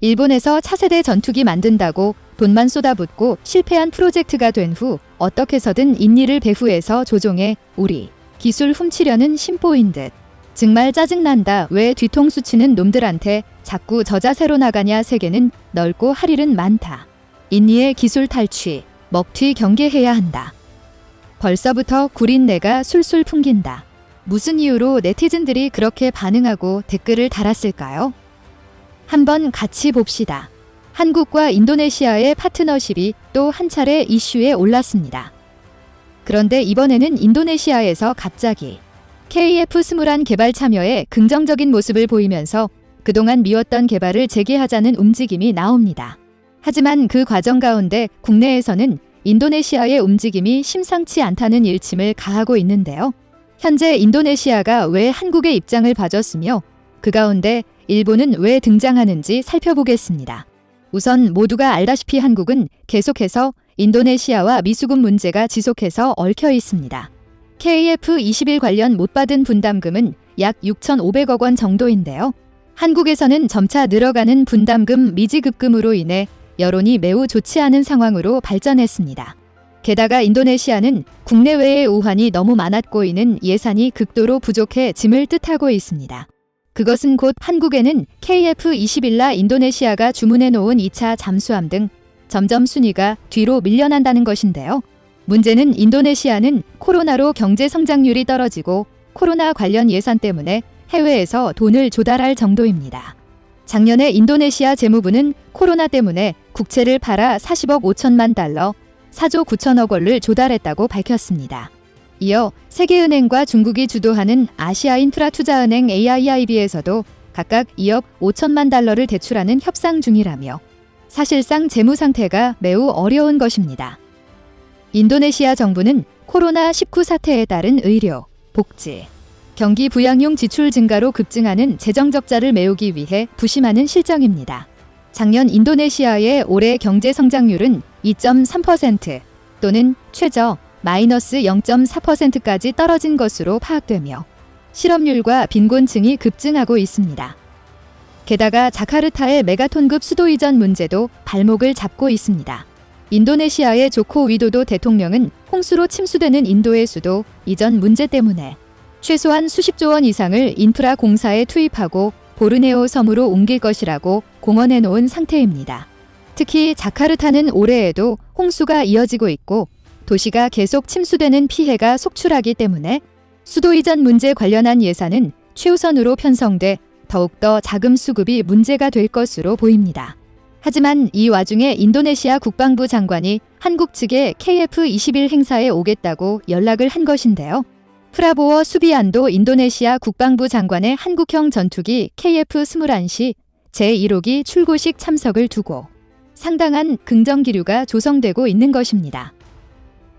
일본에서 차세대 전투기 만든다고 돈만 쏟아붓고 실패한 프로젝트가 된 후 어떻게 해서든 인니를 배후에서 조종해 우리 기술 훔치려는 심보인 듯. 정말 짜증난다. 왜 뒤통수 치는 놈들한테 자꾸 저자세로 나가냐. 세계는 넓고 할 일은 많다. 인니의 기술 탈취, 먹튀 경계해야 한다. 벌써부터 구린내가 술술 풍긴다. 무슨 이유로 네티즌들이 그렇게 반응하고 댓글을 달았을까요? 한번 같이 봅시다. 한국과 인도네시아의 파트너십이 또 한 차례 이슈에 올랐습니다. 그런데 이번에는 인도네시아에서 갑자기 KF-21 개발 참여에 긍정적인 모습을 보이면서 그동안 미뤘던 개발을 재개하자는 움직임이 나옵니다. 하지만 그 과정 가운데 국내에서는 인도네시아의 움직임이 심상치 않다는 일침을 가하고 있는데요. 현재 인도네시아가 왜 한국의 입장을 봐줬으며 그 가운데 일본은 왜 등장하는지 살펴보겠습니다. 우선 모두가 알다시피 한국은 계속해서 인도네시아와 미수금 문제가 지속해서 얽혀 있습니다. KF-21 관련 못 받은 분담금은 약 6,500억 원 정도인데요. 한국에서는 점차 늘어가는 분담금 미지급금으로 인해 여론이 매우 좋지 않은 상황으로 발전했습니다. 게다가 인도네시아는 국내외의 우환이 너무 많았고 이는 예산이 극도로 부족해 짐을 뜻하고 있습니다. 그것은 곧 한국에는 KF-21라 인도네시아가 주문해 놓은 2차 잠수함 등 점점 순위가 뒤로 밀려난다는 것인데요. 문제는 인도네시아는 코로나로 경제 성장률이 떨어지고 코로나 관련 예산 때문에 해외에서 돈을 조달할 정도입니다. 작년에 인도네시아 재무부는 코로나 때문에 국채를 팔아 40억 5천만 달러, 4조 9천억 원을 조달했다고 밝혔습니다. 이어 세계은행과 중국이 주도하는 아시아인프라투자은행 AIIB에서도 각각 2억 5천만 달러를 대출하는 협상 중이라며 사실상 재무 상태가 매우 어려운 것입니다. 인도네시아 정부는 코로나19 사태에 따른 의료, 복지, 경기 부양용 지출 증가로 급증하는 재정 적자를 메우기 위해 부심하는 실정입니다. 작년 인도네시아의 올해 경제 성장률은 2.3% 또는 최저 마이너스 0.4%까지 떨어진 것으로 파악되며 실업률과 빈곤층이 급증하고 있습니다. 게다가 자카르타의 메가톤급 수도 이전 문제도 발목을 잡고 있습니다. 인도네시아의 조코 위도도 대통령은 홍수로 침수되는 인도의 수도 이전 문제 때문에 최소한 수십조 원 이상을 인프라 공사에 투입하고 보르네오 섬으로 옮길 것이라고 공언해 놓은 상태입니다. 특히 자카르타는 올해에도 홍수가 이어지고 있고 도시가 계속 침수되는 피해가 속출하기 때문에 수도 이전 문제 관련한 예산은 최우선으로 편성돼 더욱더 자금 수급이 문제가 될 것으로 보입니다. 하지만 이 와중에 인도네시아 국방부 장관이 한국 측에 KF-21 행사에 오겠다고 연락을 한 것인데요. 프라보워 수비안도 인도네시아 국방부 장관의 한국형 전투기 KF-21시 제1호기 출고식 참석을 두고 상당한 긍정기류가 조성되고 있는 것입니다.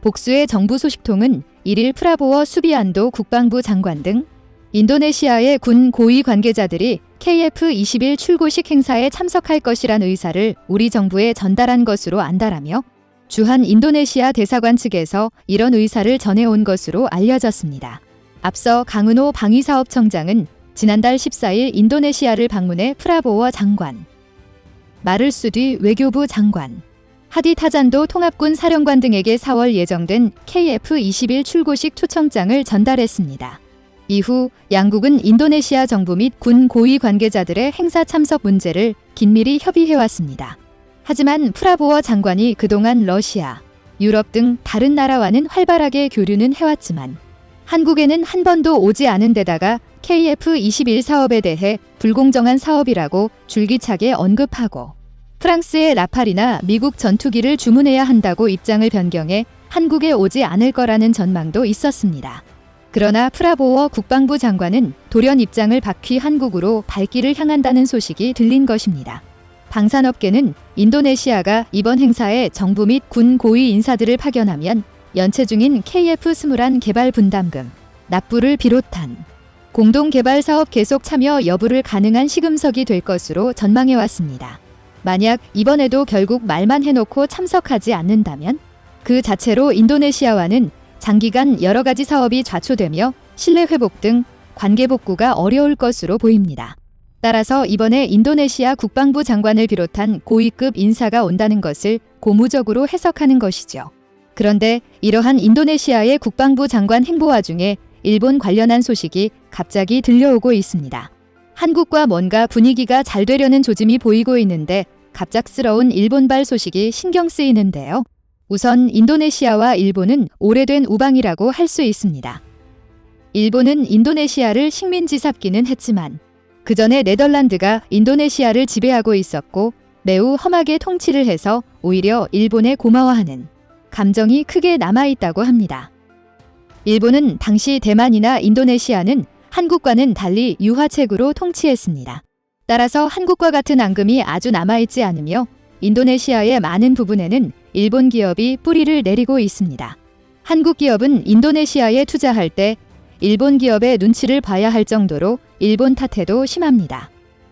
복수의 정부 소식통은 1일 프라보워 수비안도 국방부 장관 등 인도네시아의 군 고위 관계자들이 KF-21 출고식 행사에 참석할 것이란 의사를 우리 정부에 전달한 것으로 안다라며 주한 인도네시아 대사관 측에서 이런 의사를 전해온 것으로 알려졌습니다. 앞서 강은호 방위사업청장은 지난달 14일 인도네시아를 방문해 프라보워 장관, 마를수디 외교부 장관, 하디 타잔도 통합군 사령관 등에게 4월 예정된 KF-21 출고식 초청장을 전달했습니다. 이후 양국은 인도네시아 정부 및 군 고위 관계자들의 행사 참석 문제를 긴밀히 협의해왔습니다. 하지만 프라보워 장관이 그동안 러시아, 유럽 등 다른 나라와는 활발하게 교류는 해왔지만 한국에는 한 번도 오지 않은 데다가 KF-21 사업에 대해 불공정한 사업이라고 줄기차게 언급하고 프랑스의 라팔이나 미국 전투기를 주문해야 한다고 입장을 변경해 한국에 오지 않을 거라는 전망도 있었습니다. 그러나 프라보워 국방부 장관은 돌연 입장을 바퀴 한국으로 발길을 향한다는 소식이 들린 것입니다. 방산업계는 인도네시아가 이번 행사에 정부 및 군 고위 인사들을 파견하면 연체 중인 KF-21 개발 분담금, 납부를 비롯한 공동개발 사업 계속 참여 여부를 가능한 시금석이 될 것으로 전망해왔습니다. 만약 이번에도 결국 말만 해놓고 참석하지 않는다면 그 자체로 인도네시아와는 장기간 여러 가지 사업이 좌초되며 신뢰 회복 등 관계 복구가 어려울 것으로 보입니다. 따라서 이번에 인도네시아 국방부 장관을 비롯한 고위급 인사가 온다는 것을 고무적으로 해석하는 것이죠. 그런데 이러한 인도네시아의 국방부 장관 행보 와중에 일본 관련한 소식이 갑자기 들려오고 있습니다. 한국과 뭔가 분위기가 잘 되려는 조짐이 보이고 있는데 갑작스러운 일본발 소식이 신경 쓰이는데요. 우선 인도네시아와 일본은 오래된 우방이라고 할 수 있습니다. 일본은 인도네시아를 식민지 삼기는 했지만 그 전에 네덜란드가 인도네시아를 지배하고 있었고 매우 험하게 통치를 해서 오히려 일본에 고마워하는 감정이 크게 남아있다고 합니다. 일본은 당시 대만이나 인도네시아는 한국과는 달리 유화책으로 통치했습니다. 따라서 한국과 같은 앙금이 아주 남아있지 않으며 인도네시아의 많은 부분에는 일본 기업이 뿌리를 내리고 있습니다. 한국 기업은 인도네시아에 투자할 때 일본 기업의 눈치를 봐야 할 정도로 일본 탓해도 심합니다.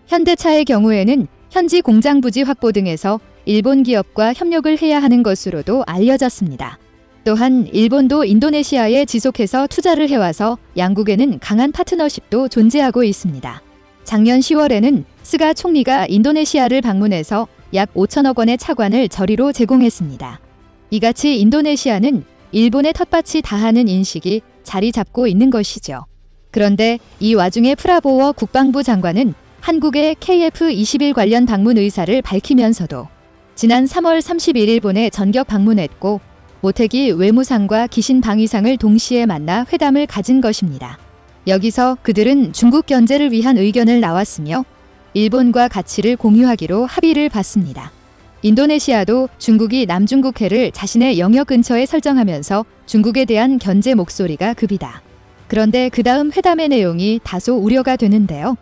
현대차의 경우에는 현지 공장 부지 확보 등에서 일본 기업과 협력을 해야 하는 것으로도 알려졌습니다. 또한 일본도 인도네시아에 지속해서 투자를 해와서 양국에는 강한 파트너십도 존재하고 있습니다. 작년 10월에는 스가 총리가 인도네시아를 방문해서 약 5천억 원의 차관을 저리로 제공했습니다. 이같이 인도네시아는 일본의 텃밭이 다하는 인식이 자리 잡고 있는 것이죠. 그런데 이 와중에 프라보워 국방부 장관은 한국의 KF-21 관련 방문 의사를 밝히면서도 지난 3월 31일 본에 전격 방문했고 모태기 외무상과 기신 방위상을 동시에 만나 회담을 가진 것입니다. 여기서 그들은 중국 견제를 위한 의견을 나왔으며 일본과 가치를 공유하기로 합의를 봤습니다. 인도네시아도 중국이 남중국해를 자신의 영역 근처에 설정하면서 중국에 대한 견제 목소리가 급이다. 그런데 그 다음 회담의 내용이 다소 우려가 되는데요.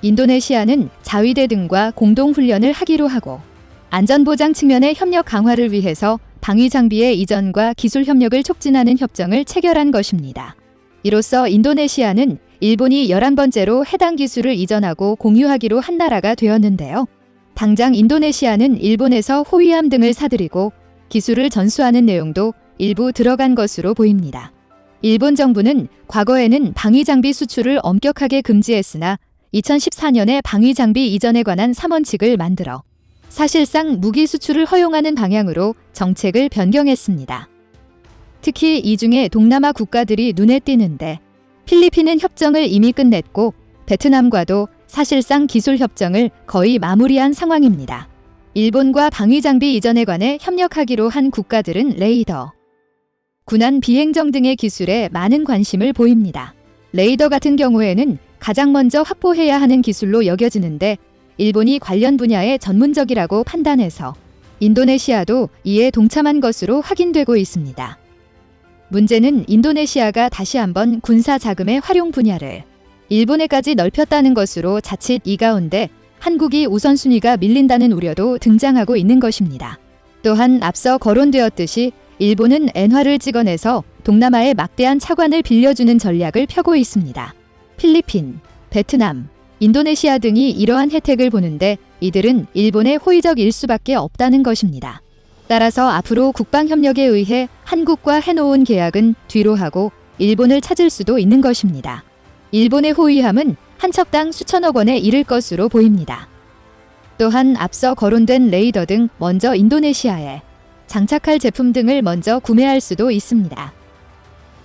인도네시아는 자위대 등과 공동훈련을 하기로 하고 안전보장 측면의 협력 강화를 위해서 방위 장비의 이전과 기술 협력을 촉진하는 협정을 체결한 것입니다. 이로써 인도네시아는 일본이 11번째로 해당 기술을 이전하고 공유하기로 한 나라가 되었는데요. 당장 인도네시아는 일본에서 호위함 등을 사들이고 기술을 전수하는 내용도 일부 들어간 것으로 보입니다. 일본 정부는 과거에는 방위 장비 수출을 엄격하게 금지했으나 2014년에 방위 장비 이전에 관한 3원칙을 만들어 사실상 무기 수출을 허용하는 방향으로 정책을 변경했습니다. 특히 이 중에 동남아 국가들이 눈에 띄는데 필리핀은 협정을 이미 끝냈고 베트남과도 사실상 기술 협정을 거의 마무리한 상황입니다. 일본과 방위 장비 이전에 관해 협력하기로 한 국가들은 레이더, 군안 비행정 등의 기술에 많은 관심을 보입니다. 레이더 같은 경우에는 가장 먼저 확보해야 하는 기술로 여겨지는데 일본이 관련 분야에 전문적이라고 판단해서 인도네시아도 이에 동참한 것으로 확인되고 있습니다. 문제는 인도네시아가 다시 한번 군사 자금의 활용 분야를 일본에까지 넓혔다는 것으로 자칫 이 가운데 한국이 우선순위가 밀린다는 우려도 등장하고 있는 것입니다. 또한 앞서 거론되었듯이 일본은 엔화를 찍어내서 동남아에 막대한 차관을 빌려주는 전략을 펴고 있습니다. 필리핀, 베트남, 인도네시아 등이 이러한 혜택을 보는데 이들은 일본의 호의적일 수밖에 없다는 것입니다. 따라서 앞으로 국방협력에 의해 한국과 해놓은 계약은 뒤로 하고 일본을 찾을 수도 있는 것입니다. 일본의 호위함은 한 척당 수천억 원에 이를 것으로 보입니다. 또한 앞서 거론된 레이더 등 먼저 인도네시아에 장착할 제품 등을 먼저 구매할 수도 있습니다.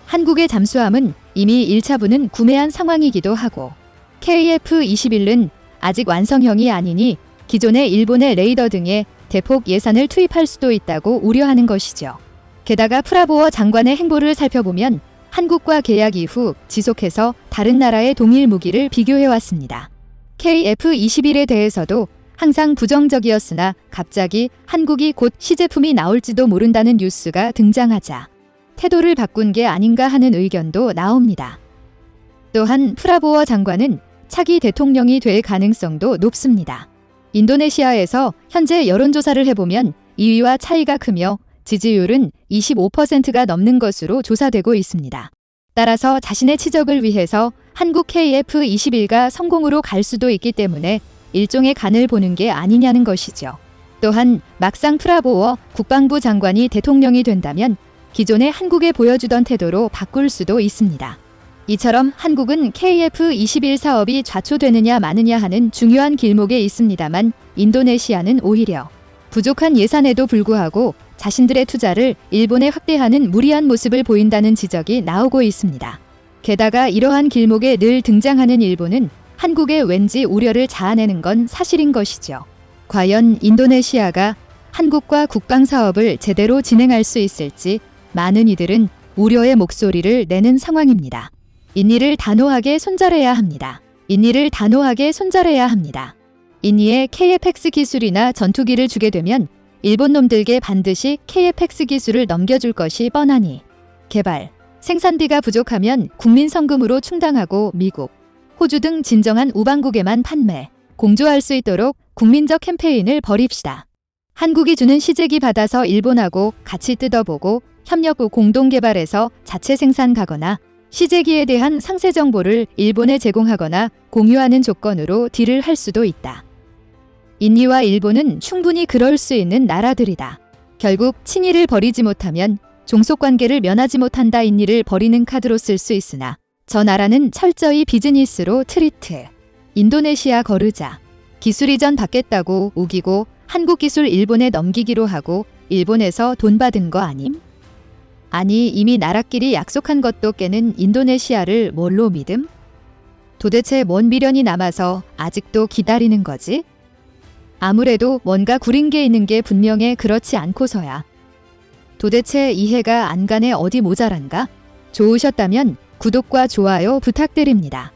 한국의 잠수함은 이미 1차분은 구매한 상황이기도 하고 KF-21은 아직 완성형이 아니니 기존의 일본의 레이더 등에 대폭 예산을 투입할 수도 있다고 우려하는 것이죠. 게다가 프라보어 장관의 행보를 살펴보면 한국과 계약 이후 지속해서 다른 나라의 동일 무기를 비교해왔습니다. KF-21에 대해서도 항상 부정적이었으나 갑자기 한국이 곧 시제품이 나올지도 모른다는 뉴스가 등장하자 태도를 바꾼 게 아닌가 하는 의견도 나옵니다. 또한 프라보어 장관은 차기 대통령이 될 가능성도 높습니다. 인도네시아에서 현재 여론조사를 해보면 2위와 차이가 크며 지지율은 25%가 넘는 것으로 조사되고 있습니다. 따라서 자신의 치적을 위해서 한국 KF-21가 성공으로 갈 수도 있기 때문에 일종의 간을 보는 게 아니냐는 것이죠. 또한 막상 프라보어 국방부 장관이 대통령이 된다면 기존의 한국에 보여주던 태도로 바꿀 수도 있습니다. 이처럼 한국은 KF-21 사업이 좌초되느냐 마느냐 하는 중요한 길목에 있습니다만 인도네시아는 오히려 부족한 예산에도 불구하고 자신들의 투자를 일본에 확대하는 무리한 모습을 보인다는 지적이 나오고 있습니다. 게다가 이러한 길목에 늘 등장하는 일본은 한국에 왠지 우려를 자아내는 건 사실인 것이죠. 과연 인도네시아가 한국과 국방 사업을 제대로 진행할 수 있을지 많은 이들은 우려의 목소리를 내는 상황입니다. 인니를 단호하게 손절해야 합니다. 인니를 단호하게 손절해야 합니다. 인니에 KF-X 기술이나 전투기를 주게 되면 일본 놈들께 반드시 KF-X 기술을 넘겨줄 것이 뻔하니 개발, 생산비가 부족하면 국민 성금으로 충당하고 미국, 호주 등 진정한 우방국에만 판매, 공조할 수 있도록 국민적 캠페인을 벌입시다. 한국이 주는 시제기 받아서 일본하고 같이 뜯어보고 협력 후 공동 개발해서 자체 생산하거나 시제기에 대한 상세 정보를 일본에 제공하거나 공유하는 조건으로 딜을 할 수도 있다. 인니와 일본은 충분히 그럴 수 있는 나라들이다. 결국 친일을 버리지 못하면 종속관계를 면하지 못한다. 인니를 버리는 카드로 쓸 수 있으나 저 나라는 철저히 비즈니스로 트리트. 인도네시아 거르자. 기술 이전 받겠다고 우기고 한국 기술 일본에 넘기기로 하고 일본에서 돈 받은 거 아님? 아니 이미 나라끼리 약속한 것도 깨는 인도네시아를 뭘로 믿음? 도대체 뭔 미련이 남아서 아직도 기다리는 거지? 아무래도 뭔가 구린 게 있는 게 분명해. 그렇지 않고서야. 도대체 이해가 안 가네. 어디 모자란가? 좋으셨다면 구독과 좋아요 부탁드립니다.